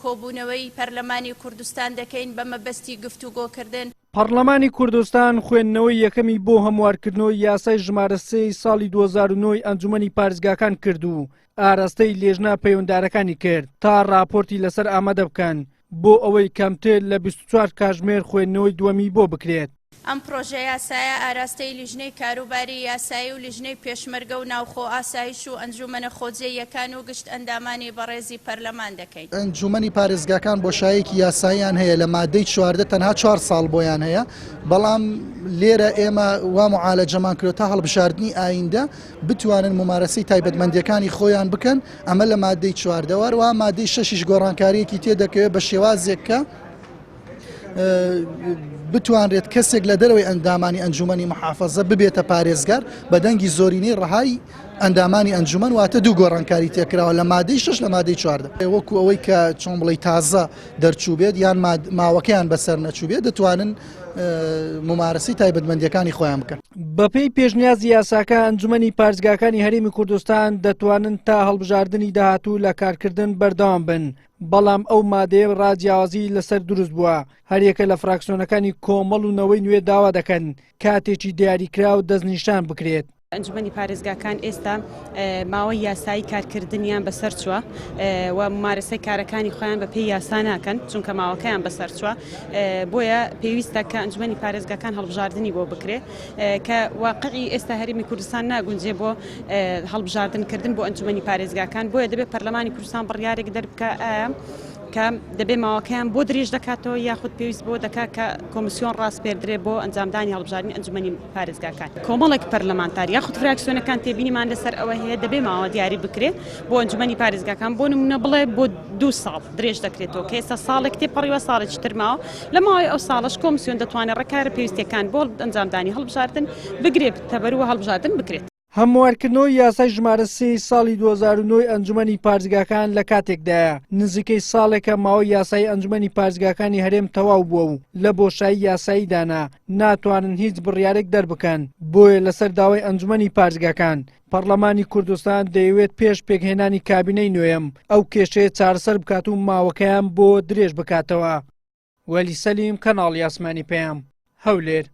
کۆبوونەوەی پەرلەمانی کوردستان دەکەین بە مەبەستی گفتوگۆکردن. پەرلەمانی کوردستان خوێندنەوەی یەکەمی بۆ هەموارکردنەوەی یاسای ژمارە 3 ساڵی 2009 ئەنجومەنی پارێزگاکان کرد و ئاراستەی لێژنە پەیوەنددارەکانی کرد تا راپۆرتی لەسەر ئامادە بکەن بۆ ئەوەی کەمتر لە 24 کاتژمێر خوێندنەوەی دووەمی بۆ بکرێت. ئەم پرۆژە یاسایە ئاراستەی لیژنەی کاروباری یاسایی و لیژنەی پێشمەرگە و ناوخۆ ئاسایش و ئەنجومەنە خۆجێیەکان و گشت ئەندامانی بەڕێزی پەرلەمان دەکەین. ئەنجومەنی پارێزگاکان بۆشایەکی یاساییان هەیە لە مادەی 14 تەنها 4 ساڵ بۆیان هەیە، بەڵام لێرە ئێمە وا معالەجەمان کرد تا هەڵبژاردننی ئایندە بتوانن ممارەسەی تایبەتمەندیەکانی خۆیان بکەن. ئەمە لە مادەی 14 وەروە مادەی 6 گۆڕانکاریەکی تێدەکەوێت بە شێوازێک کە بتوانرێت کەسێک لە دەرەوەی ئەندامانی ئەنجومەنی محافەزە ببێتە پارێزگار بە دەنگی زۆرینەی ڕەهای ئەندامانی ئەنجومەن، واتە دوو گۆڕانکاری تێکراوە لە مادەی 6 لە مادەی 14. وەکو ئەوەی کە چۆن بڵێ تازە دەرچوو بێت یان ماوەکەیان بەسەر نەچوو بێت دەتوانن ممارەسەی تایبەتمەندیەکانی خۆیان بکەن. بەپێی پێشنیازی یاساکە ئەنجومەنی پارێزگاکانی هەرێمی کوردستان دەتوانن تا هەڵبژاردننی داهاتوو لە کارکردن بەردەوام بن، بەڵام ئەو مادەیە ڕاجیاوازی لەسەر دروست بووە. هەریەکە لە فراکسیۆنەکانی کۆمەڵ و نەوەی نوێ داوا دەکەن کاتێکی دیاریکرا و دەستنیشان بکرێت. ئەنجومەنی پارێزگاکان ئێستا ماوەی یاسایی کارکردنیان بەسەر چووە و ممارەسەی کارەکانی خۆیان بە پێی یاسا ناکەن چونکە ماوەکەیان بەسەر چووە، بۆیە پێویستە کە ئەنجومەنی پارێزگاکان هەڵبژاردننی بۆ بکرێت کە واقعی ئێستا هەرێمی کوردستان ناگونجێ بۆ هەڵبژاردنکردن بۆ ئەنجومەنی پارێزگاکان، بۆیە دەبێت پەرلەمانی کوردستان بڕیارێک دەربکە کە دەبێت ماوەکەیان بۆ درێژ دەکاتەوە یاخود پێویست بۆ دەکات کە کۆمیسیۆن ڕاستپێردرێ بۆ ئەنجامدانی هەڵبژاردننی ئەنجومەنی پارێزگاکان. کۆمەڵێک پەرلەمانتار یاخود فراکسیۆنەکان تێبینیمان لەسەر ئەوە هەیە دەبێت ماوە دیاری بکرێت بۆ ئەنجومەنی پارێزگاکان، بۆ نمونە بڵێ بۆ 2 ساڵ درێژ دەکرێتەوە کە ئێستا ساڵێک تێپەڕیوە ساڵێکی تر ماوە، لە ماوەی ئەو ساڵش کۆمیسیۆن دەتوانێت ڕێکارە پێویستیەکان بۆ ئەنجامدانی هەڵبژاردن بگرێت تەبەروە هەڵبژاردن بکرێت. هەموارکردنەوەی یاسای ژمارە 3 ساڵی 2009 ئەنجومەنی پارێزگاکان لە کاتێکدایە نزیکەی ساڵێکە ماوەی یاسای ئەنجومەنی پارێزگاکانی هەرێم تەواو بووە و لە بۆشایی یاساییدانا ناتوانن هیچ بڕیارێک دەربکەن. بۆیە لەسەر داوای ئەنجومەنی پارێزگاکان پەرلەمانی کوردستان دەیەوێت پێش پێکهێنانی کابینەی نوێم ئەو کێشەیە چارەسەر بکات و ماوەکەیان بۆ درێژ بکاتەوە. وەلی سەلیم، کەناڵی ئاسمانی پەیام، هەولێر.